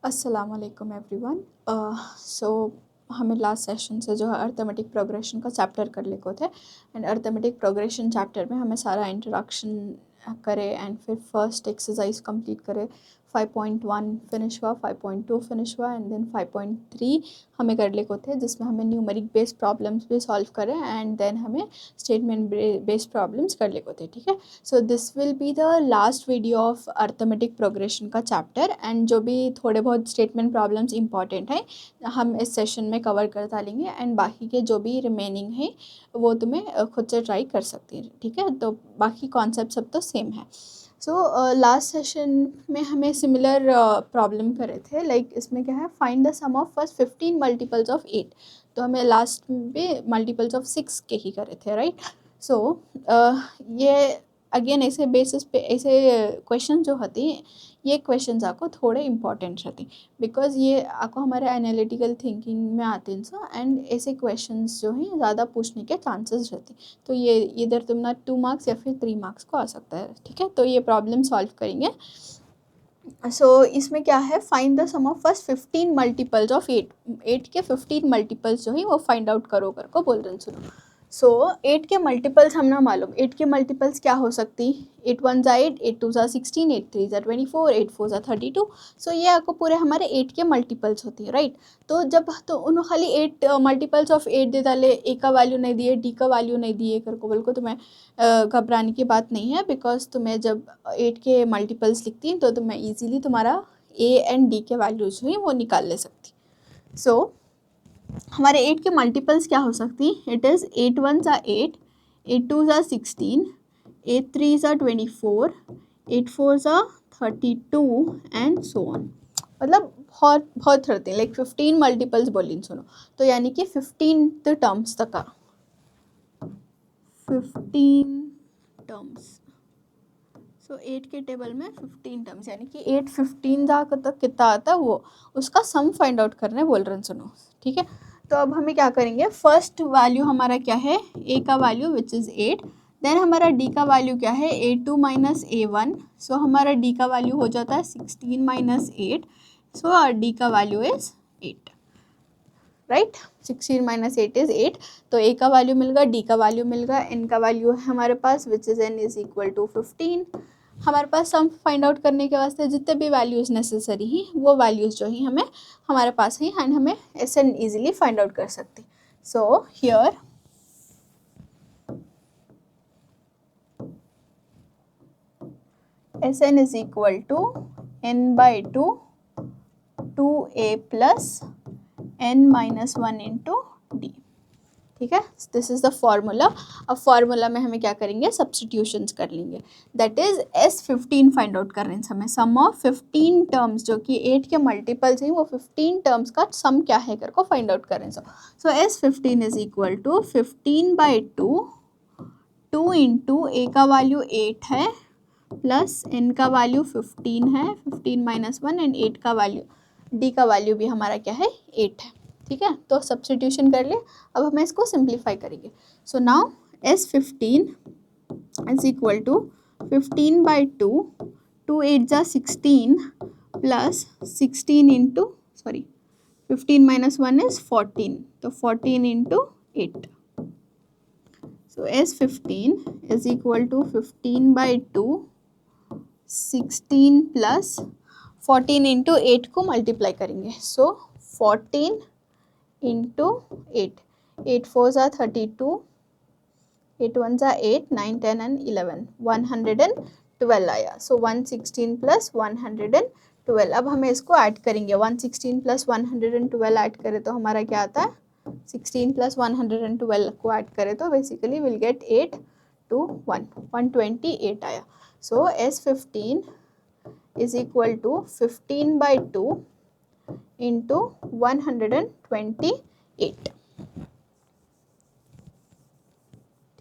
अस्सलाम वालेकुम एवरीवन। सो हमें लास्ट सेशन से जो है अर्थमेटिक प्रोग्रेशन का चैप्टर कर ले को थे एंड अर्थमेटिक प्रोग्रेशन चैप्टर में हमें सारा इंट्रोडक्शन करे एंड फिर फर्स्ट एक्सरसाइज कंप्लीट करे। 5.1 फिनिश हुआ, 5.2 फिनिश हुआ एंड देन 5.3 हमें कर ले को थे जिसमें हमें न्यूमेरिक बेस्ड प्रॉब्लम्स भी सॉल्व करें एंड देन हमें स्टेटमेंट बेस्ड प्रॉब्लम्स कर ले को थे। ठीक है, so this will be the last video of arithmetic progression का चैप्टर एंड जो भी थोड़े बहुत स्टेटमेंट प्रॉब्लम्स इंपॉर्टेंट हैं हम इस सेशन में कवर करता लेंगे एंड बाकी के जो भी रिमेनिंग है वो तुम्हें खुद से ट्राई कर सकती है। ठीक है, तो बाकी कॉन्सेप्ट सब तो सेम है। सो लास्ट सेशन में हमें सिमिलर प्रॉब्लम करे थे, लाइक इसमें क्या है, find the sum of first 15 multiples of 8। तो हमें लास्ट में मल्टीपल्स ऑफ 6 के ही करे थे, राइट। सो ये अगेन ऐसे बेसिस पे ऐसे क्वेश्चन जो होती हैं ये क्वेश्चंस आपको थोड़े इंपॉर्टेंट रहते हैं बिकॉज ये आपको हमारे एनालिटिकल थिंकिंग में आते हैं सो एंड ऐसे क्वेश्चंस जो हैं ज़्यादा पूछने के चांसेस रहते हैं। तो ये इधर तुमना 2 मार्क्स या फिर 3 मार्क्स को आ सकता है। ठीक है, तो ये प्रॉब्लम सॉल्व करेंगे। सो इसमें क्या है, find the sum of first 15 multiples of 8 के 15 मल्टीपल्स जो है वो फाइंड आउट करो कर को बोल रहे हैं। सुनो, सो 8 के मल्टीपल्स हम ना मालूम, 8 के मल्टीपल्स क्या हो सकती, 8 1 ज़ा 8, 8 2 ज़ा 16, 8 3 ज़ा 24, 8 4 ज़ा 32। सो ये आपको पूरे हमारे 8 के मल्टीपल्स होती है, राइट। तो जब तो उन्होंने खाली 8 मल्टीपल्स ऑफ 8 दे डाले, ए का वैल्यू नहीं दिए, डी का वैल्यू नहीं दिए कर को, बिल्कुल तुम्हें घबराने की बात नहीं है बिकॉज तुम्हें जब 8 के मल्टीपल्स लिखती हैं तो तुम्हें ईजीली तुम्हारा ए एंड डी के वैल्यूज हैं वो निकाल ले सकती। सो हमारे 8 के मल्टीपल्स क्या हो सकती, इट इज़ 8 1 ज़ा 8, 8 2 ज़ा 16, 8 3 ज़ा 24, 8 4 ज़ा 32 एंड सो ऑन। मतलब बहुत बहुत रहते हैं, लाइक 15 मल्टीपल्स बोलिए। सुनो, तो यानी कि 15 टर्म्स तक का 15 टर्म्स। सो 8 के टेबल में 15 टर्म्स यानी कि 8 15 तक कितना आता है वो उसका सम फाइंड आउट करने बोल रहे हैं। सुनो, ठीक है, तो अब हमें क्या करेंगे, फर्स्ट वैल्यू हमारा क्या है, ए का वैल्यू विच इज़ 8, देन हमारा डी का वैल्यू क्या है, A2 माइनस A1। सो हमारा डी का वैल्यू हो जाता है 16 माइनस 8। सो आर डी का value is 8, right. 16 minus 8 is 8। तो ए का वैल्यू मिल गया, डी का वैल्यू मिल गया, एन का वैल्यू है हमारे पास which is n is equal to 15। हमारे पास सम फाइंड आउट करने के वास्ते जितने भी वैल्यूज़ नेसेसरी हैं वो वैल्यूज़ जो ही हमें हमारे पास हैं एंड हमें ऐसे ईजिली फाइंड आउट कर सकते। So here Sn is equal to n by 2 2a plus n minus 1 into d। ठीक है, दिस इज़ द फॉर्मूला। अब फॉर्मूला में हमें क्या करेंगे, सब्सटीट्यूशंस कर लेंगे। That is S15 find out कर रहे हैं हमें, सम ऑफ 15 टर्म्स जो कि 8 के मल्टीपल्स हैं वो 15 टर्म्स का सम क्या है कर को फाइंड आउट कर रहे हैं। So S15 is equal to 15 by 2 into A का वैल्यू 8 है प्लस एन का वैल्यू 15 है, 15 माइनस 1 एंड 8 का वैल्यू, डी का वैल्यू भी हमारा क्या है, 8 है। ठीक है, तो सब्सटीट्यूशन कर ले। अब हमें इसको सिंप्लीफाई करेंगे। So now S15 is equal to 15 by 2, 2 8 ज़ा 16 प्लस 16 इंटू 15 माइनस 1 इज़ 14, तो 14 into 8। So S15 is equal to 15 by 2, 16 plus 14 into 8 को मल्टीप्लाई करेंगे। सो 14 इंटू 8, 8 4 ज़ा 32, 8 1 ज़ा 8, 9 10 एंड 11, 112 आया। सो 116 प्लस 112। अब हमें इसको ऐड करेंगे, 116 प्लस 112 ऐड करें तो हमारा क्या आता है, 16 प्लस 112 को ऐड करें तो बेसिकली विल गेट 8 to 128 आया। So S15 is equal to 15 by 2 into 128।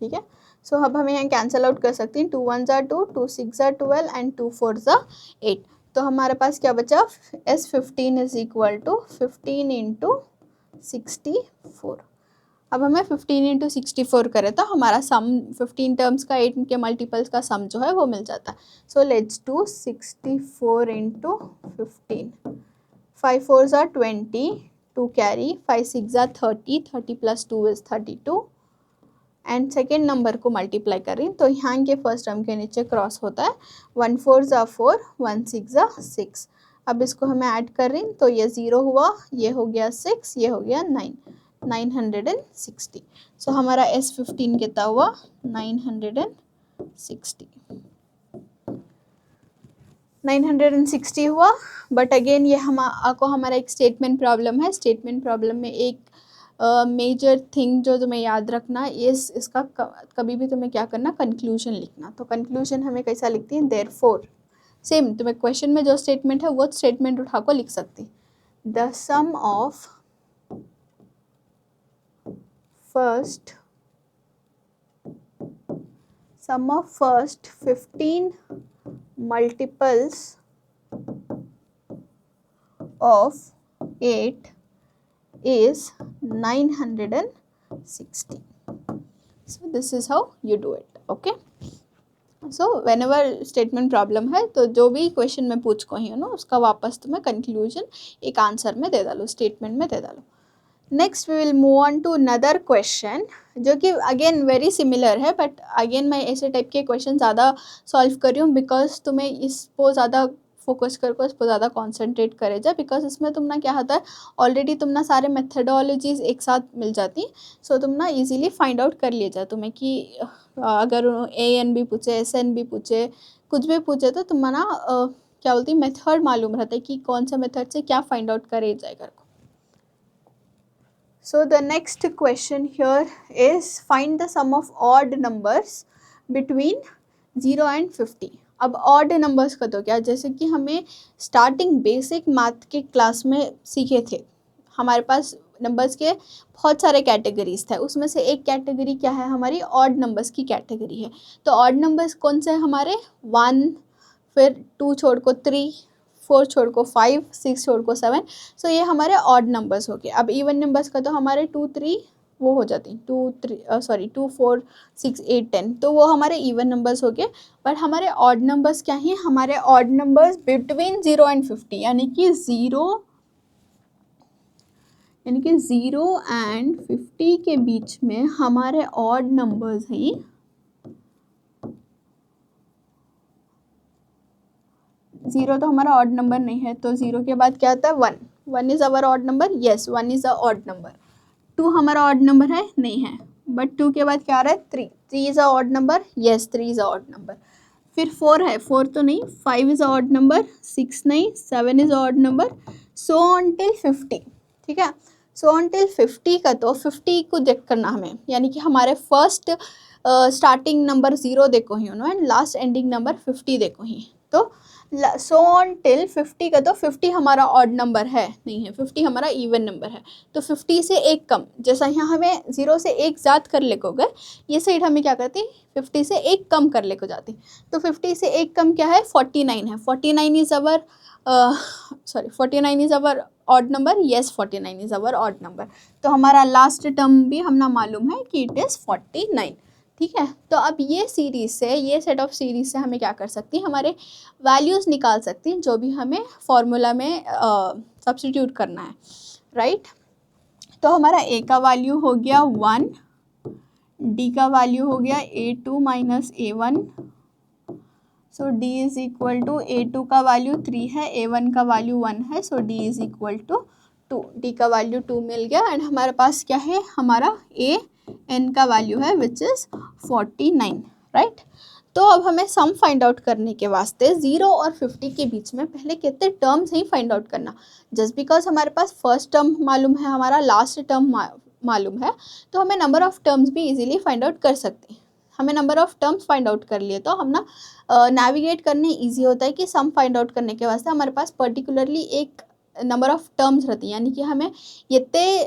ठीक है, सो अब हमें यहाँ कैंसल आउट कर सकते हैं, 2 1 ज़ा 2, 2 6 ज़ा 12 एंड 2 4 ज़ा 8। तो हमारे पास क्या बचा, S15 is equal to 15 into 64। अब हमें 15 इंटू 64 करें तो हमारा सम 15 टर्म्स का 8 के मल्टीपल्स का सम जो है वो मिल जाता है। So let's do 64 into 15। 5 4s are 20, 2 carry, 5 6 are 30, 30 plus 2 is 32 and second number को मल्टीप्लाई कर रही हूँ तो यहाँ के फर्स्ट टर्म के नीचे क्रॉस होता है 1 4s are 4, 1 6s are 6। अब इसको हमें ऐड कर रही हूँ तो ये 0 हुआ, ये हो गया 6, ये हो गया 9, 960। सो हमारा S15 कितना हुआ 960, 960 हुआ। बट अगेन ये आपको हमारा एक स्टेटमेंट प्रॉब्लम है। स्टेटमेंट प्रॉब्लम में एक मेजर थिंग जो तुम्हें याद रखना इसका कभी भी तुम्हें क्या करना, कंक्लूजन लिखना। तो कंक्लूजन हमें कैसा लिखती है, देयरफॉर। सेम तुम्हें क्वेश्चन में जो स्टेटमेंट है वो स्टेटमेंट उठा को लिख सकती। The sum of first 15 multiples of 8 is 960. So this is how you do it. Okay. So whenever statement problem है तो जो भी क्वेश्चन में पूछ को ही ना उसका वापस तुम्हें कंक्लूजन एक आंसर में दे डालो, स्टेटमेंट में दे डालो। Next we will move on to another question जो कि अगेन वेरी सिमिलर है, बट अगेन मैं ऐसे टाइप के क्वेश्चन ज़्यादा सॉल्व कर रही हूँ बिकॉज तुम्हें इसको ज़्यादा फोकस करके इस पर ज़्यादा कॉन्सेंट्रेट करे जाए। बिकॉज इसमें तुम ना क्या होता है, ऑलरेडी तुम ना सारे मेथडोलॉजीज एक साथ मिल जाती, सो तुम ना इजीली फाइंड आउट कर लिए जाए तुम्हें कि अगर AN भी पूछे, SN भी पूछे, कुछ भी पूछे तो तुम ना क्या बोलती मेथड मालूम रहता है कि कौन सा मेथड से क्या फाइंड आउट करे जाएगा। So the next question here is find the sum of odd numbers between 0 and 50. अब odd numbers का तो क्या, जैसे कि हमें स्टार्टिंग बेसिक मैथ के क्लास में सीखे थे, हमारे पास नंबर्स के बहुत सारे कैटेगरीज थे, उसमें से एक कैटेगरी क्या है हमारी ऑड नंबर्स की कैटेगरी है। तो ऑड नंबर्स कौन से हैं हमारे, 1, फिर 2 छोड़ को 3, 4 छोड़ को 5, 6 छोड़ को 7। सो ये हमारे ऑड नंबर्स हो गए। अब इवन नंबर्स का तो हमारे 2 3 वो हो जाती, 2 4 6 8 10, तो वो हमारे इवन नंबर्स हो गए। बट हमारे ऑड नंबर्स क्या हैं, हमारे ऑड नंबर्स बिटवीन 0 एंड 50, यानी कि 0 एंड 50 के बीच में हमारे ऑड नंबर्स हैं। 0 तो हमारा ऑड नंबर नहीं है, तो 0 के बाद क्या आता है 1, 1 is our odd number, yes 1 is a odd number. 2 हमारा ऑड नंबर है, नहीं है, बट 2 के बाद क्या आ रहा है 3, 3 is a odd number, yes 3 is a odd number. फिर 4 है, 4 तो नहीं, 5 इज़ अ ऑड नंबर, 6 नहीं, 7 is a odd number, so on till 50। ठीक है, सो ऑन टिल 50 का तो 50 को चेक करना हमें, यानी कि हमारे फर्स्ट स्टार्टिंग नंबर 0 देखो ही एंड लास्ट एंडिंग नंबर 50 देखो ही। तो सो ऑन टिल 50 का तो 50 हमारा ऑड नंबर है, नहीं है, 50 हमारा इवन नंबर है। तो 50 से एक कम, जैसा यहाँ हमें 0 से एक ज़्यादा कर ले को गए, ये साइड हमें क्या करती 50 से एक कम कर ले को जाती। तो 50 से एक कम क्या है 49 है, 49 is our 49 is our odd number, yes 49 is our odd number. तो हमारा लास्ट टर्म भी हमने मालूम है कि इट इज़ 49। ठीक है, तो अब ये सीरीज़ से, ये सेट ऑफ सीरीज़ से हमें क्या कर सकती हैं, हमारे वैल्यूज़ निकाल सकती हैं जो भी हमें फॉर्मूला में सब्स्टिट्यूट करना है, राइट। तो हमारा A का वैल्यू हो गया 1, D का वैल्यू हो गया A2 minus A1, so D is equal to A2 का वैल्यू 3 है, A1 का वैल्यू 1 है, so D is equal to 2, D का वैल्यू 2 मिल गया। एंड हमारे पास क्या है, हमारा N का वैल्यू है विच इज़ 49, राइट। तो अब हमें सम फाइंड आउट करने के वास्ते 0 और 50 के बीच में पहले कितने टर्म्स ही फाइंड आउट करना। जस्ट बिकॉज हमारे पास फर्स्ट टर्म मालूम है, हमारा लास्ट टर्म मालूम है, तो हमें नंबर ऑफ़ टर्म्स भी इजीली फाइंड आउट कर सकते हैं। हमें number of terms find out कर लिए तो हम ना नेविगेट करने ईजी होता है कि सम फाइंड आउट करने के वास्ते हमारे पास पर्टिकुलरली एक नंबर ऑफ़ टर्म्स रहती है, यानी कि हमें इतने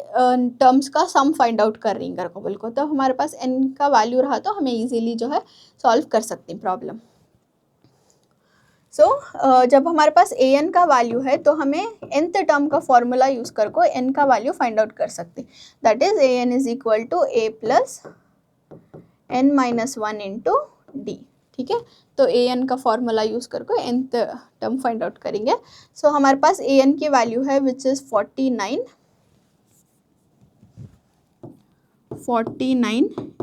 टर्म्स का सम फाइंड आउट कर रही हैं कबल को, तो हमारे पास n का वैल्यू रहा तो हमें इजीली जो है सॉल्व कर सकते हैं प्रॉब्लम। सो जब हमारे पास an का वैल्यू है तो हमें nth टर्म का फॉर्मूला यूज़ करके n का वैल्यू फाइंड आउट कर सकते हैं। That is an is equal to a plus n minus 1 into d। ठीक है। तो ए एन का फॉर्मूला यूज़ करके एन टर्म फाइंड आउट करेंगे। सो हमारे पास ए एन की वैल्यू है विच इज़ 49,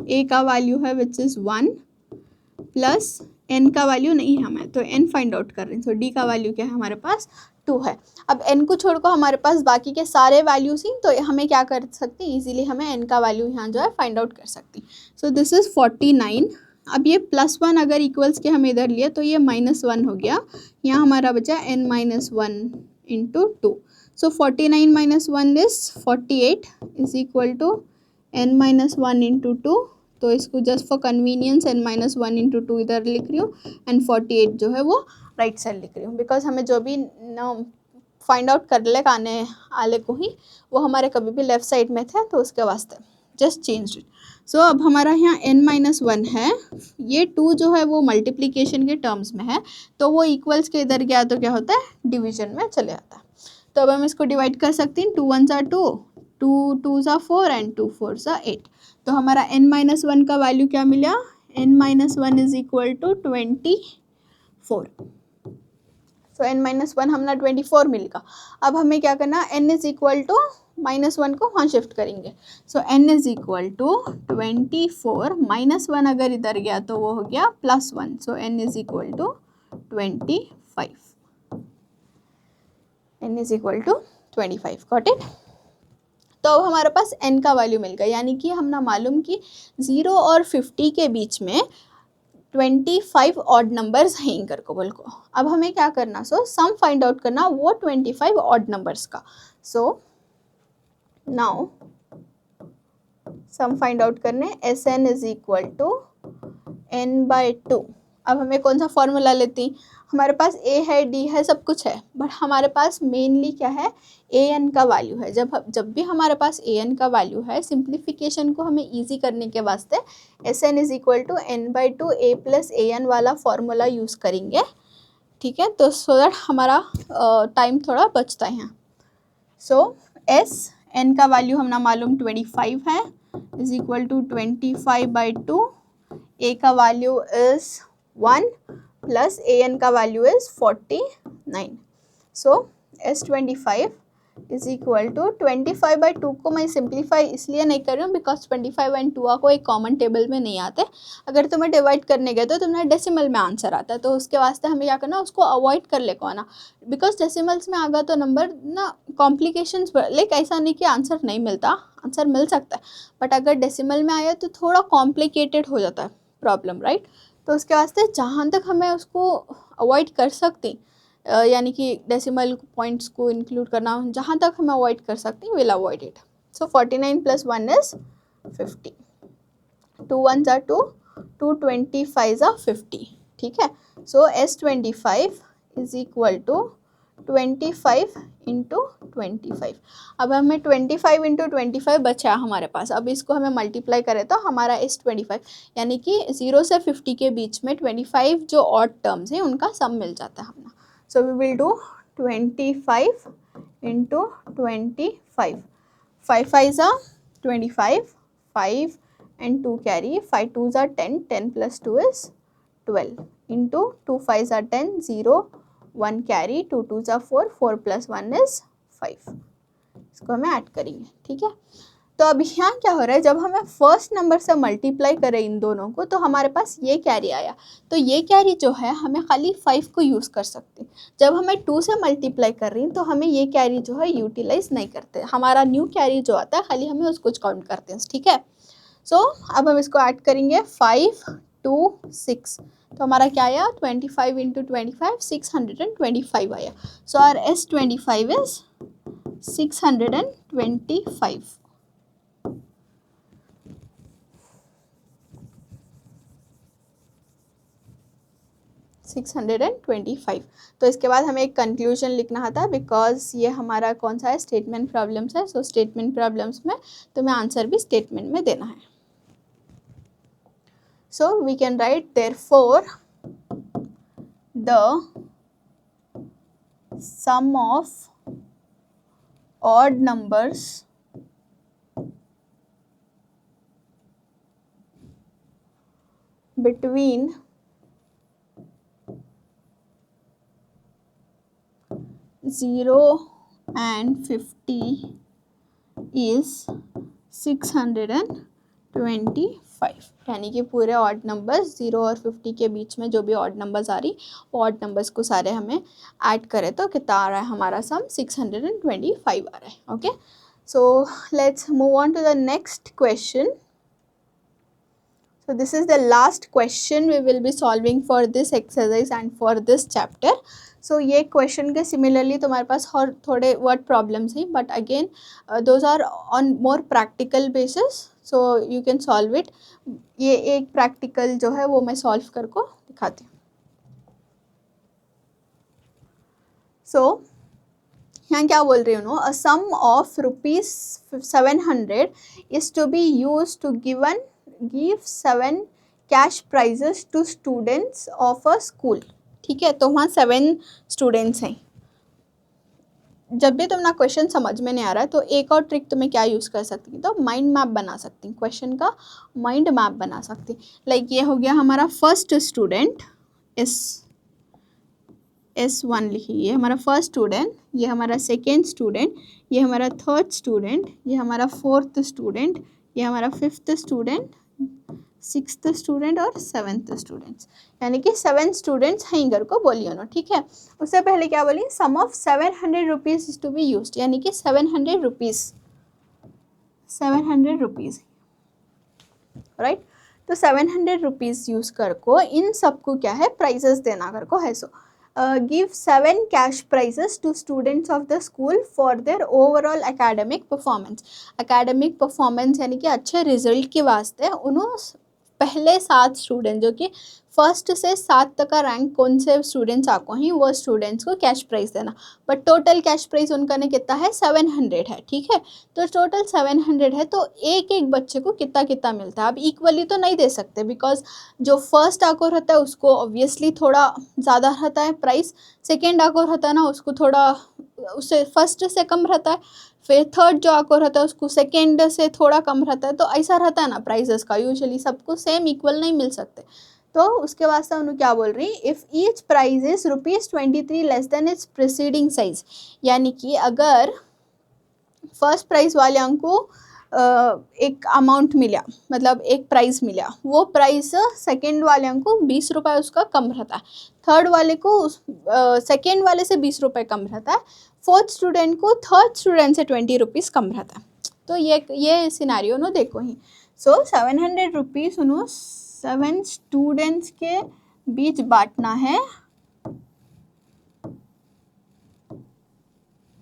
ए का वैल्यू है विच इज़ 1 प्लस एन का वैल्यू नहीं है हमें, तो एन फाइंड आउट कर रहे हैं। सो डी का वैल्यू क्या है हमारे पास 2 है। अब एन को छोड़कर हमारे पास बाकी के सारे वैल्यूज ही, तो हमें क्या कर सकते हैं, इजीली हमें एन का वैल्यू यहाँ जो है फाइंड आउट कर सकते हैं। सो दिस इज़ 49। अब ये +1 अगर इक्वल्स के हम इधर लिए तो ये -1 हो गया, यहाँ हमारा बचा n-1 into 2। So 49 - 1 is 48 is equal to n-1 into 2। तो इसको just for convenience n-1 into 2 इधर लिख रही हूँ एंड 48 जो है वो राइट साइड लिख रही हूँ, बिकॉज हमें जो भी फाइंड आउट कर ले आने आले को ही वो हमारे कभी भी लेफ्ट साइड में थे, तो उसके वास्ते जस्ट चेंज इट। सो अब हमारा यहाँ n-1 है, ये 2 जो है वो मल्टीप्लिकेशन के टर्म्स में है, तो वो इक्वल्स के इधर गया तो क्या होता है, डिवीजन में चले जाता है। तो अब हम इसको डिवाइड कर सकते हैं, 2 1s are 2, 2 2s are 4 and 2 4s are 8। तो हमारा n-1 का वैल्यू क्या मिला, n-1 is equal to 24। So n-1 हमारा 24 मिलेगा। अब हमें क्या करना, n इज इक्वल टू -1 को वहाँ शिफ्ट करेंगे। सो n इज इक्वल टू 24, -1 अगर इधर गया तो वो हो गया +1। So n is equal to 25। n is equal to 25, got it. तो अब हमारे पास n का वैल्यू मिल गया, यानी कि हमने मालूम कि 0 और 50 के बीच में 25 ऑड नंबर्स हैं इनकर को बोल को। अब हमें क्या करना, सो सम फाइंड आउट करना वो 25 ऑड नंबर्स का। So now sum find out करने Sn is equal to n/2। अब हमें कौन सा फॉर्मूला लेती, हमारे पास a है, d है, सब कुछ है, बट हमारे पास मेनली क्या है, an का वैल्यू है। जब भी हमारे पास an का वैल्यू है, सिंप्लीफिकेशन को हमें इजी करने के वास्ते Sn is equal to n/2 a plus an वाला फॉर्मूला यूज़ करेंगे, ठीक है। तो सो दैट हमारा टाइम थोड़ा बचता है यहाँ। सो n का वैल्यू हमने मालूम 25 है, इज इक्वल टू 25/2। a का वैल्यू इज 1 प्लस an का value is 49। So S25 is equal to 25/2 को मैं सिंप्लीफाई इसलिए नहीं कर रही हूँ बिकॉज 25 एंड 2 को एक कॉमन टेबल में नहीं आते। अगर तुम्हें डिवाइड करने गए तो तुम्हें डेसिमल में आंसर आता है, तो उसके वास्ते हमें क्या करना, उसको अवॉइड कर ले को आना, बिकॉज डेसिमल्स में आ गया तो नंबर ना कॉम्प्लिकेशंस, लाइक ऐसा नहीं कि आंसर नहीं मिलता, आंसर मिल सकता है, बट अगर डेसिमल में आया तो थोड़ा कॉम्प्लिकेटेड हो जाता है प्रॉब्लम, राइट। तो उसके वास्ते जहाँ तक हमें उसको अवॉइड कर सकती, यानी कि डेसिमल पॉइंट्स को इंक्लूड करना जहाँ तक हम अवॉइड कर सकते हैं, will avoid it. So 49 + 1 is 50, 2 1s are 2, 2 25s are 50, ठीक है। So S25 is equal to 25 into 25। अब हमें 25 इंटू 25 बचा हमारे पास, अब इसको हमें मल्टीप्लाई करें तो हमारा S25, यानी कि 0 से 50 के बीच में 25 जो ऑड टर्म्स हैं उनका सम मिल जाता है हमें। So we will do 25 into 25. 5 5s are 25, 5 and 2 carry, 5 2s are 10, 10 plus 2 is 12 into 2 5s are 10, 0 1 carry, 2 2s are 4, 4 plus 1 is 5। इसको हमें ऐड करेंगे, ठीक है। तो अब यहाँ क्या हो रहा है, जब हमें फर्स्ट नंबर से मल्टीप्लाई करें इन दोनों को तो हमारे पास ये कैरी आया, तो ये कैरी जो है हमें खाली 5 को यूज़ कर सकते हैं। जब हमें 2 से मल्टीप्लाई कर रही हैं तो हमें ये कैरी जो है यूटिलाइज नहीं करते, हमारा न्यू कैरी जो आता है खाली हमें उसको काउंट करते हैं, ठीक है। सो अब हम इसको ऐड करेंगे 5 2 6, तो हमारा क्या आया, 25 इंटू 25 625 आया। सो आर S25 इज 625। 625। तो इसके बाद हमें एक कंक्लूजन लिखना था, बिकॉज ये हमारा कौन सा है, स्टेटमेंट प्रॉब्लम्स है। सो स्टेटमेंट प्रॉब्लम्स में तुम्हें आंसर भी स्टेटमेंट में देना है। So we can write therefore the sum of odd numbers between 0 and 50 is 625, यानी कि पूरे ऑड नंबर्स 0 और 50 के बीच में जो भी ऑड नंबर्स आ रही वो ऑड नंबर्स को सारे हमें ऐड करें तो कितना आ रहा है हमारा सम 625 आ रहा है. Okay, so let's move on to the next question. So this is the last question we will be solving for this exercise and for this chapter. So ये question के similarly तुम्हारे पास और थोड़े word problems हैं, but again those are on more practical basis, so you can solve it. ये एक practical जो है वो मैं solve करको दिखाती हूँ. So यहाँ क्या बोल रही हूँ no, a sum of ₹700 is to be used to give 7 cash prizes to students of a school. ठीक है, तो वहाँ 7 स्टूडेंट्स हैं. जब भी तुम्हारा क्वेश्चन समझ में नहीं आ रहा है तो एक और ट्रिक तुम्हें क्या यूज़ कर सकती है, तो माइंड मैप बना सकती, क्वेश्चन का माइंड मैप बना सकती. लाइक ये हो गया हमारा फर्स्ट स्टूडेंट, S1 लिखिए, ये हमारा फर्स्ट स्टूडेंट, ये हमारा सेकेंड स्टूडेंट, ये हमारा थर्ड स्टूडेंट, ये हमारा फोर्थ स्टूडेंट, ये हमारा फिफ्थ स्टूडेंट, सिक्स्थ स्टूडेंट और सेवन्थ स्टूडेंट्स, यानी कि 7 स्टूडेंट्स हैं इधर को बोलिए ना. ठीक है, उससे पहले क्या बोलिए, sum of 700 rupees is to be used, यानी कि 700 रुपीज़, राइट. तो 700 रुपीज़ यूज़ कर को इन सबको क्या है प्राइजेस देना कर को है. सो give 7 cash prizes to students of the school for their overall academic performance. academic performance यानी कि अच्छे रिजल्ट के वास्ते उन्होंने पहले 7 स्टूडेंट जो कि फर्स्ट से 7 तक का रैंक कौन से स्टूडेंट्स आको हैं वो स्टूडेंट्स को कैश प्राइज देना. बट टोटल कैश प्राइज उनका ने कितना है 700 है. ठीक है, तो टोटल 700 है, तो एक एक बच्चे को कितना कितना मिलता है. अब इक्वली तो नहीं दे सकते बिकॉज जो फर्स्ट आको रहता है उसको ऑब्वियसली थोड़ा ज़्यादा रहता है प्राइस, सेकेंड आको रहता है ना उसको थोड़ा उससे फर्स्ट से कम रहता है, फिर थर्ड जो आको रहता है उसको सेकेंड से थोड़ा कम रहता है. तो ऐसा रहता है ना प्राइजेस का, यूजुअली सबको सेम इक्वल नहीं मिल सकते. तो उसके वास्ते उन्होंने क्या बोल रही, if each prize is ₹23 less than its preceding size, यानी कि अगर फर्स्ट प्राइज वाले को एक अमाउंट मिला, मतलब एक प्राइस मिला, वो प्राइस सेकेंड वाले को 20 रुपये उसका कम रहता है, थर्ड वाले को सेकेंड वाले से 20 रुपये कम रहता है, फोर्थ स्टूडेंट को थर्ड स्टूडेंट से 20 रुपीज़ कम रहता है. तो ये सिनारियो नो देखो ही. सो 700 रुपीज़ उन्होंने 7 स्टूडेंट्स के बीच बांटना है.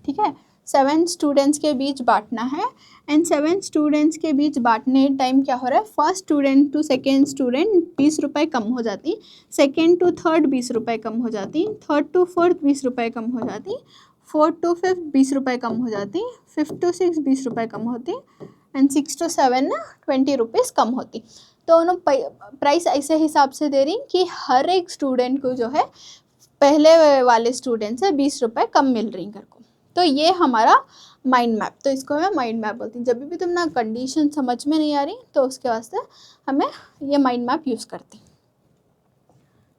ठीक है, 7 स्टूडेंट्स के बीच बांटना है. एंड 7 स्टूडेंट्स के बीच बांटने टाइम क्या हो रहा है, first student to second student 20 रुपये कम हो जाती, सेकेंड टू थर्ड 20 रुपये कम हो जाती, थर्ड टू फोर्थ 20 रुपये कम हो जाती, फोर्थ टू फिफ्थ 20 रुपये कम हो जाती, फिफ्थ टू सिक्स 20 रुपये कम होती, एंड 6 to 7 ना 20 रुपीज़ कम होती. तो उन्होंने प्राइस ऐसे हिसाब से दे रही कि हर एक स्टूडेंट को जो है पहले वाले स्टूडेंट से 20 रुपये कम मिल रही घर को. तो ये हमारा माइंड मैप, तो इसको मैं माइंड मैप बोलती हूँ. जब भी तुम ना कंडीशन समझ में नहीं आ रही तो उसके वास्ते हमें ये माइंड मैप यूज़ करती.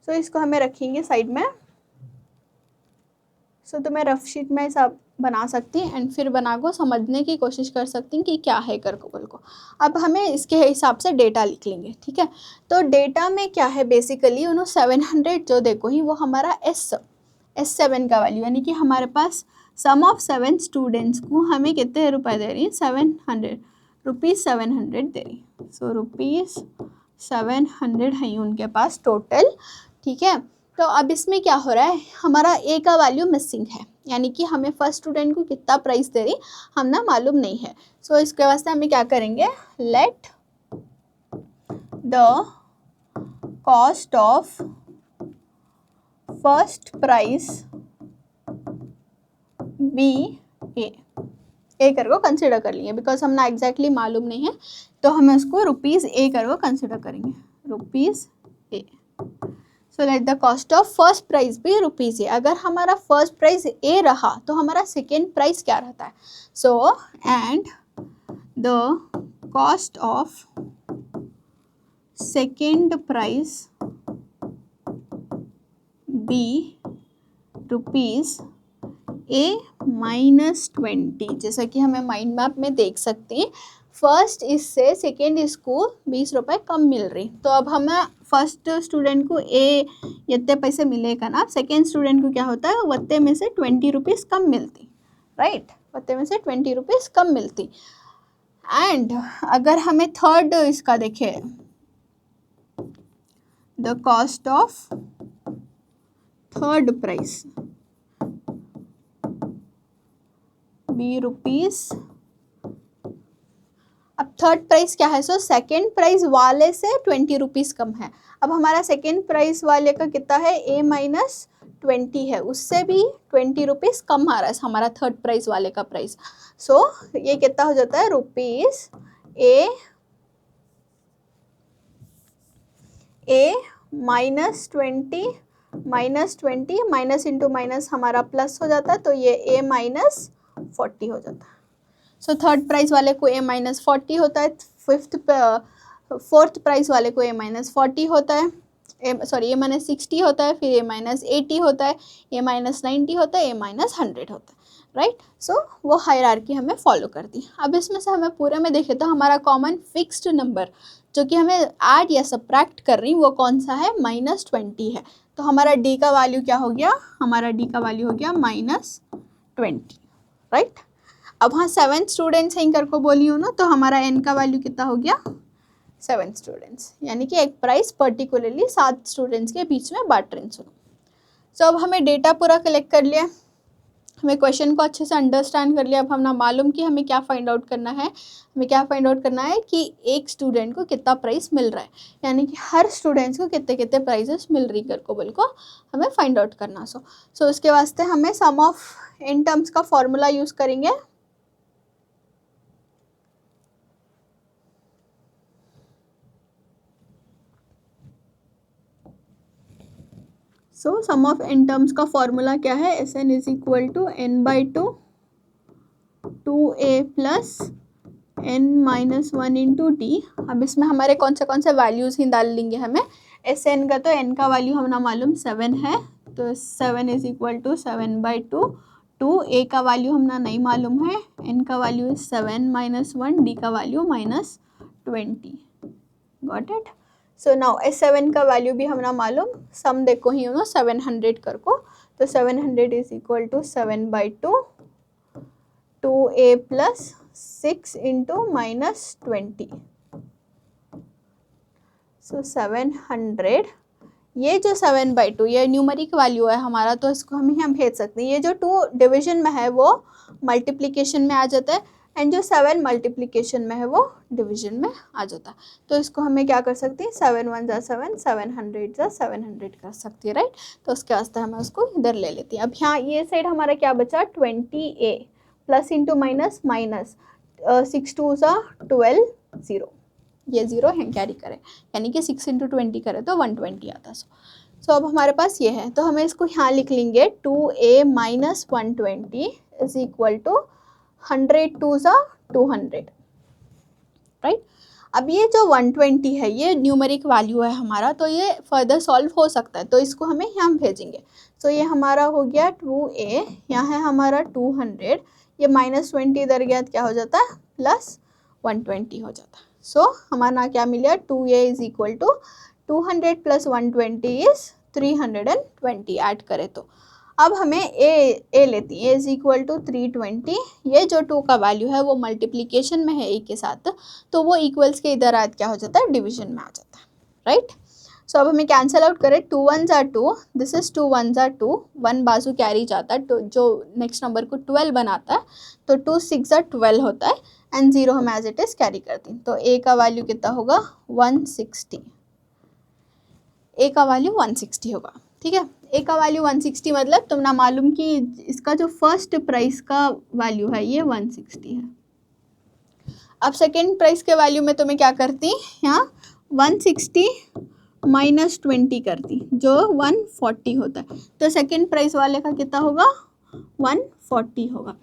सो इसको हमें रखेंगे साइड में. सो तो मैं रफ शीट में सब बना सकती एंड फिर बना को समझने की कोशिश कर सकती कि क्या है कर को बोल को. अब हमें इसके हिसाब से डेटा लिख लेंगे. ठीक है, तो डेटा में क्या है बेसिकली उन्होंने 700 जो देखो ही वो हमारा S7 का वैल्यू, यानी कि हमारे पास सम ऑफ 7 स्टूडेंट्स को हमें कितने रुपए दे रही है, 700 रुपीज़ 700 दे रही. सो रुपीज़ 700 है उनके पास टोटल. ठीक है, तो अब इसमें क्या हो रहा है, हमारा ए का वैल्यू मिसिंग है, यानी कि हमें फर्स्ट स्टूडेंट को कितना प्राइस दे रही हम ना मालूम नहीं है. सो इसके वास्ते हमें क्या करेंगे, let the cost of first price be A कर को कंसिडर कर लेंगे बिकॉज हम ना एग्जैक्टली मालूम नहीं है, तो हमें उसको रुपीज़ ए कर को कंसिडर करेंगे, rupees A. So let the cost of first price भी रुपीज़ ए. अगर हमारा फर्स्ट प्राइस ए रहा तो हमारा सेकेंड प्राइस क्या रहता है. So and the cost of second price B rupees A minus 20, जैसा कि हमें माइंड मैप में देख सकते हैं फर्स्ट इससे सेकेंड इसको 20 रुपये कम मिल रही। तो अब हमें फर्स्ट स्टूडेंट को ए इतने पैसे मिलेगा ना, सेकेंड स्टूडेंट को क्या होता है वत्ते में से 20 रुपीज़ कम मिलती, राइट, वत्ते में से 20 रुपीज़ कम मिलती। एंड अगर हमें थर्ड इसका देखें, the cost of third price B rupees, अब थर्ड प्राइस क्या है, सो सेकेंड प्राइस वाले से 20 रुपीज़ कम है। अब हमारा सेकेंड प्राइस वाले का कितना है, ए माइनस 20 है, उससे भी 20 रुपीज़ कम आ रहा है हमारा थर्ड प्राइस वाले का प्राइस। सो ये कितना हो जाता है, रुपीज़ ए माइनस 20 माइनस इंटू माइनस हमारा प्लस हो जाता है, तो ये ए माइनस 40 हो जाता है। सो थर्ड प्राइस वाले को ए माइनस 40 होता है, फोर्थ प्राइस वाले को ए माइनस 40 होता है, ए माइनस 60 होता है, फिर ए माइनस 80 होता है, ए माइनस 90 होता है, ए माइनस 100 होता है, राइट। सो वो हायरार्की हमें फॉलो करती है। अब इसमें से हमें पूरे में देखें तो हमारा कॉमन फिक्स्ड नंबर जो कि हमें ऐड या सब्ट्रैक्ट कर रही वो कौन सा है, माइनस 20 है। तो हमारा डी का वैल्यू क्या हो गया, हमारा डी का वैल्यू हो गया माइनस 20, राइट। अब हाँ 7 स्टूडेंट्स हैं कर को बोली हूँ ना, तो हमारा एन का वैल्यू कितना हो गया, 7 स्टूडेंट्स, यानी कि एक प्राइस पर्टिकुलरली 7 स्टूडेंट्स के बीच में बांट रही हूँ। सो अब हमें डेटा पूरा कलेक्ट कर लिया, हमें क्वेश्चन को अच्छे से अंडरस्टैंड कर लिया। अब हम ना मालूम कि हमें क्या फाइंड आउट करना है, हमें क्या फाइंड आउट करना है कि एक स्टूडेंट को कितना प्राइस मिल रहा है, यानी कि हर स्टूडेंट्स को कितने कितने प्राइजेस मिल रही कर को बोल को हमें फाइंड आउट करना। सो उसके वास्ते हमें सम ऑफ इन टर्म्स का फॉर्मूला यूज़ करेंगे। So sum of n terms का फॉर्मूला क्या है, S N is equal to n by 2a plus n minus 1 into d. अब इसमें हमारे कौन से वैल्यूज़ ही डाल लेंगे हमें, एस एन का तो एन का वैल्यू हमें मालूम 7 है, तो 7 इज इक्वल टू 7 बाई 2 ए का वैल्यू हमने नहीं मालूम है, एन का वैल्यू 7 माइनस 1, डी का value minus 20, got it. So now S7 का वैल्यू भी हमने मालूम, सम देखो ही हो 700 कर को, तो 700 is equal to 7 by 2a plus 6 into minus 20। So 700, ये जो 7 बाई 2 ये न्यूमरिक वैल्यू है हमारा, तो इसको हम भेज सकते हैं। ये जो 2 डिवीजन में है वो मल्टीप्लिकेशन में आ जाता है, एंड जो 7 मल्टीप्लिकेशन में है वो डिवीजन में आ जाता है। तो इसको हमें क्या कर सकते हैं, 7 1 जा 7, 700 जा 700 कर सकती है, राइट। तो उसके वास्ते हमें उसको इधर ले लेती हैं। अब यहाँ ये साइड हमारा क्या बचा, 20a plus into minus minus 6 2 जा 12, 0, ये 0 है कैरी करें, यानी कि 6 इंटू 20 करें तो 120 आता। सो अब हमारे पास ये है, तो हमें इसको यहाँ लिख लेंगे 2a minus 120 is equal to 100 2 जा 200, राइट। अब ये जो 120 है ये न्यूमरिक वैल्यू है हमारा, तो ये फर्दर सॉल्व हो सकता है, तो इसको हमें यहाँ भेजेंगे। सो ये हमारा हो गया 2a, यहाँ है हमारा 200, ये माइनस 20 इधर गया क्या हो जाता है, प्लस 120 हो जाता है। सो हमारा क्या मिला, 2a is equal to 200 plus 120 is 320 add करें तो। अब हमें ए लेती है, इज इक्वल टू 320, ये जो 2 का वैल्यू है वो मल्टीप्लिकेशन में है ए के साथ, तो वो इक्वल्स के इधर आज क्या हो जाता है, डिवीजन में आ जाता है, राइट। सो अब हमें कैंसिल आउट करें, 2 1 जा 2, दिस इज 2 1 जा 2, 1 बाजू कैरी जाता है, तो जो नेक्स्ट नंबर को 12 बनाता है, तो 2 6 जा 12 होता है, एंड 0 हम एज इट इज कैरी करते हैं, तो ए का वैल्यू कितना होगा, 160, ए का वैल्यू 160 होगा, ठीक है। ए का वैल्यू 160 मतलब तुम ना मालूम कि इसका जो फर्स्ट प्राइस का वैल्यू है ये 160 है। अब सेकेंड प्राइस के वैल्यू में तुम्हें क्या करती, यहाँ 160 माइनस 20 करती, जो 140 होता है, तो सेकेंड प्राइस वाले का कितना होगा, 140 होगा।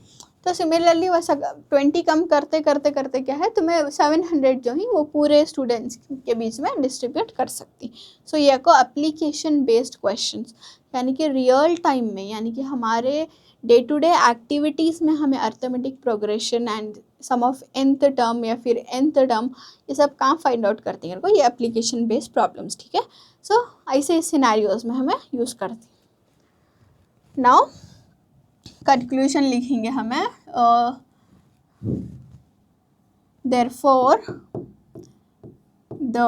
तो सिमिलरली वैसा 20 कम करते करते करते क्या है, तुम्हें 700 जो है वो पूरे स्टूडेंट्स के बीच में डिस्ट्रीब्यूट कर सकती। सो ये को एप्लीकेशन बेस्ड क्वेश्चंस, यानी कि रियल टाइम में, यानी कि हमारे डे टू डे एक्टिविटीज़ में हमें arithmetic progression and sum of nth term या फिर nth टर्म ये सब कहाँ फाइंड आउट करते हैं ये एप्लीकेशन बेस्ड प्रॉब्लम्स, ठीक है। सो ऐसे सिनेरियोज में हमें यूज़ करते हैं। नाउ कंक्लूजन लिखेंगे हमें, therefore the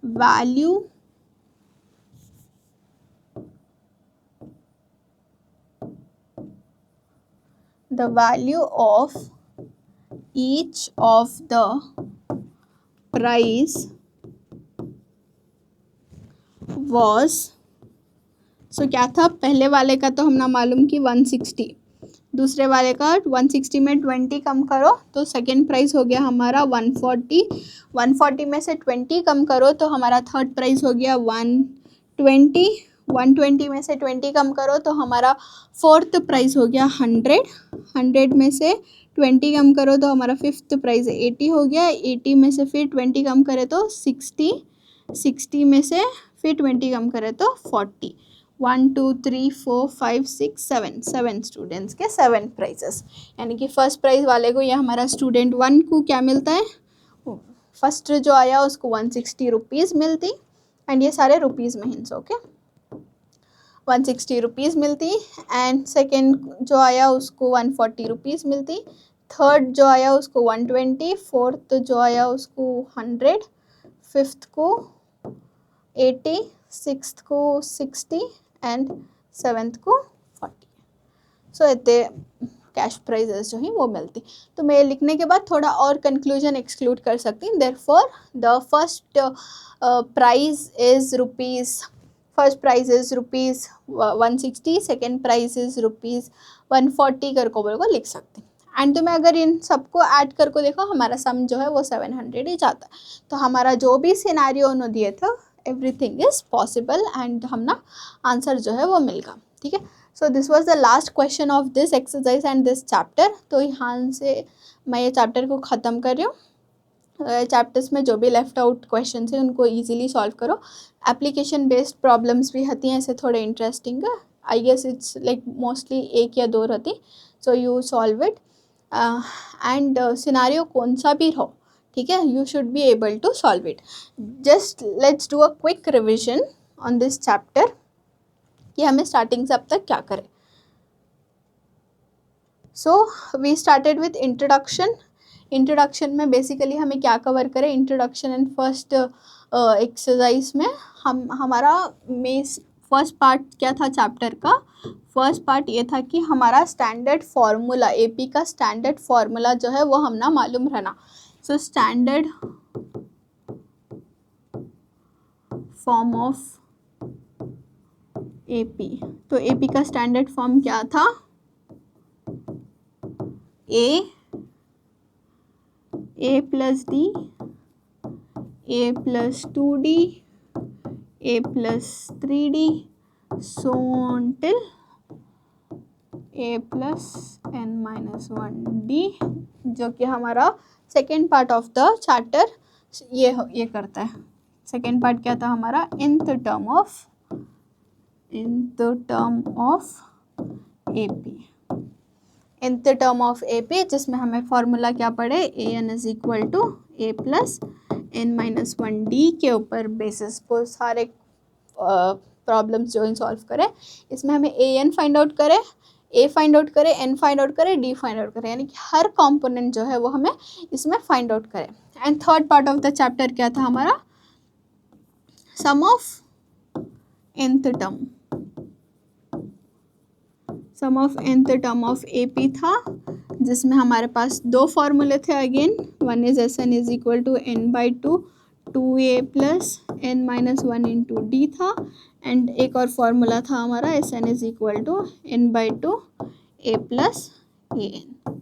value of each of the price was, सो क्या था, पहले वाले का तो हमने मालूम कि 160, दूसरे वाले का 160 में 20 कम करो तो सेकेंड प्राइस हो गया हमारा 140, 140 में से 20 कम करो तो हमारा थर्ड प्राइस हो गया 120, 120 में से 20 कम करो तो हमारा फोर्थ प्राइस हो गया 100, 100 में से 20 कम करो तो हमारा फिफ्थ प्राइस 80 हो गया, 80 में से फिर 20 कम करे तो 60, 60 में से फिर 20 कम करे तो 40, 1 2 3 4 5 6 7 7 स्टूडेंट्स के 7 प्राइजेस, यानी कि फर्स्ट प्राइज़ वाले को ये हमारा स्टूडेंट 1 को क्या मिलता है, फर्स्ट जो आया उसको 160 रुपीज़ मिलती, एंड ये सारे रुपीज़ में हिंस, ओके 160 रुपीज़ मिलती, एंड सेकेंड जो आया उसको 140 रुपीज़ मिलती, थर्ड जो आया उसको 120, फोर्थ जो आया उसको 100, फिफ्थ को 80, सिक्स्थ को 60 एंड सेवेंथ को 40। सो इतने कैश प्राइजेस जो हैं वो मिलती। तो मैं लिखने के बाद थोड़ा और कंक्लूजन एक्सक्लूड कर सकती हूँ। Therefore the first prize is rupees, first prize is rupees 160, second prize is rupees 140 कर को बोल को लिख सकते हैं। एंड तो मैं अगर इन सबको ऐड कर को देखो हमारा सम जो है वो 700 ही जाता है। तो हमारा जो भी सिनेरियो उन्होंने दिए थे एवरीथिंग इज़ पॉसिबल एंड हम ना आंसर जो है वो मिलेगा, ठीक है। So this was the last question of this exercise and this chapter. तो यहाँ से मैं ये चैप्टर को ख़त्म कर रही हूँ। चैप्टर्स में जो भी लेफ्ट आउट क्वेश्चन है उनको ईजिली सॉल्व करो। एप्लीकेशन बेस्ड प्रॉब्लम्स भी होती हैं ऐसे थोड़े interesting, I guess it's like mostly 1 या 2 रहती, so you solve it and scenario कौन सा भी हो, ठीक है, you should be able to solve it. Just let's do a quick revision on this chapter कि हमें स्टार्टिंग से अब तक क्या करें। So we started with introduction. Introduction में बेसिकली हमें क्या कवर करें, इंट्रोडक्शन एंड फर्स्ट एक्सरसाइज में हमारा फर्स्ट पार्ट क्या था चैप्टर का, फर्स्ट पार्ट ये था कि हमारा स्टैंडर्ड फार्मूला, एपी का स्टैंडर्ड फार्मूला जो है वो हमना मालूम रहना। So standard form of AP, तो एपी का स्टैंडर्ड फॉर्म क्या था, A plus D, A plus 2d, A plus 3d, so on till A plus n minus 1d, जो कि हमारा second part of the chapter ये करता है। सेकेंड पार्ट क्या था हमारा, nth term of AP, nth term of AP, जिसमें हमें फॉर्मूला क्या पढ़े, an is equal to a plus n minus 1d के ऊपर बेसिस पर सारे प्रॉब्लम्स जो इन सॉल्व करें। इसमें हमें an फाइंड आउट करें, a फाइंड आउट करें, n फाइंड आउट करें, d फाइंड आउट करें, यानी कि हर कंपोनेंट जो है वो हमें इसमें फाइंड आउट करें। And third part of the chapter क्या था हमारा, sum of nth term, sum of nth term of AP था, जिसमें हमारे पास 2 फॉर्मूले थे again, one is S N is equal to n by 2, 2a plus n minus 1 into D था, एंड एक और फॉर्मूला था हमारा S N is equal to n by 2 a plus A N.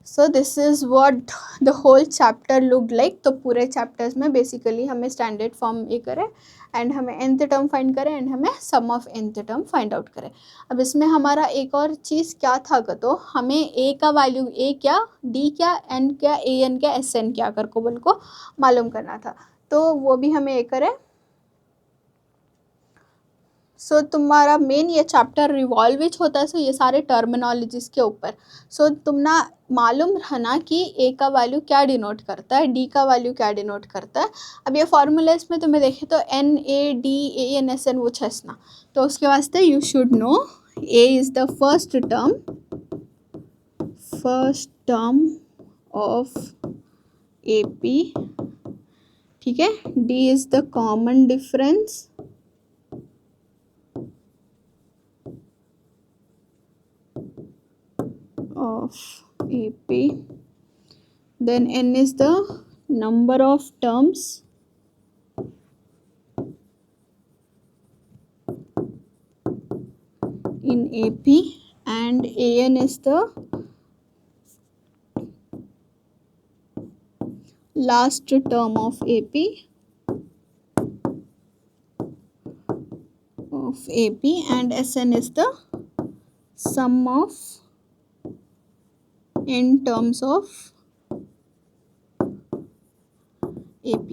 So this is what the whole chapter look like. तो पूरे chapters में basically हमें standard form ये करें एंड हमें nth टर्म फाइंड करें एंड हमें sum of nth term find out करें। अब इसमें हमारा एक और चीज़ क्या था, तो हमें a का वैल्यू, a क्या, d क्या, n क्या, an क्या, sn क्या कर को बोल को मालूम करना था। तो वो भी हमें ये करें, सो तुम्हारा मेन ये चैप्टर रिवॉल्विच होता है, सो ये सारे टर्मिनोलॉजीज के ऊपर। सो तुम ना मालूम रहना कि ए का वैल्यू क्या डिनोट करता है, डी का वैल्यू क्या डिनोट करता है। अब ये फॉर्मूलाज में तुम्हें देखे तो n a d a n S n वो छसना, तो उसके वास्ते you should know a is the first term of A P, ठीक है। D is the common difference of AP, then n is the number of terms in AP, and AN is the last term of AP and SN is the sum of n terms of AP.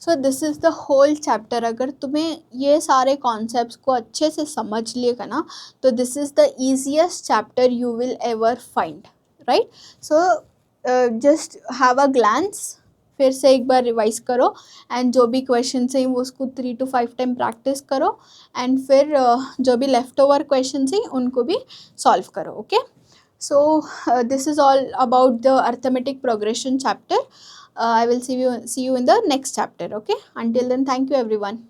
So this is the whole chapter. अगर तुम्हें ये सारे concepts को अच्छे से समझ लिएगा ना, तो this is the easiest chapter you will ever find, right. So just have a glance, फिर से एक बार रिवाइज करो, एंड जो भी क्वेश्चन हैं वो उसको 3 to 5 टाइम प्रैक्टिस करो, एंड फिर जो भी लेफ्ट ओवर क्वेश्चन हैं उनको भी सॉल्व करो, okay. So this is all about the arithmetic progression chapter. I will see you in the next chapter, okay. Until then, thank you everyone.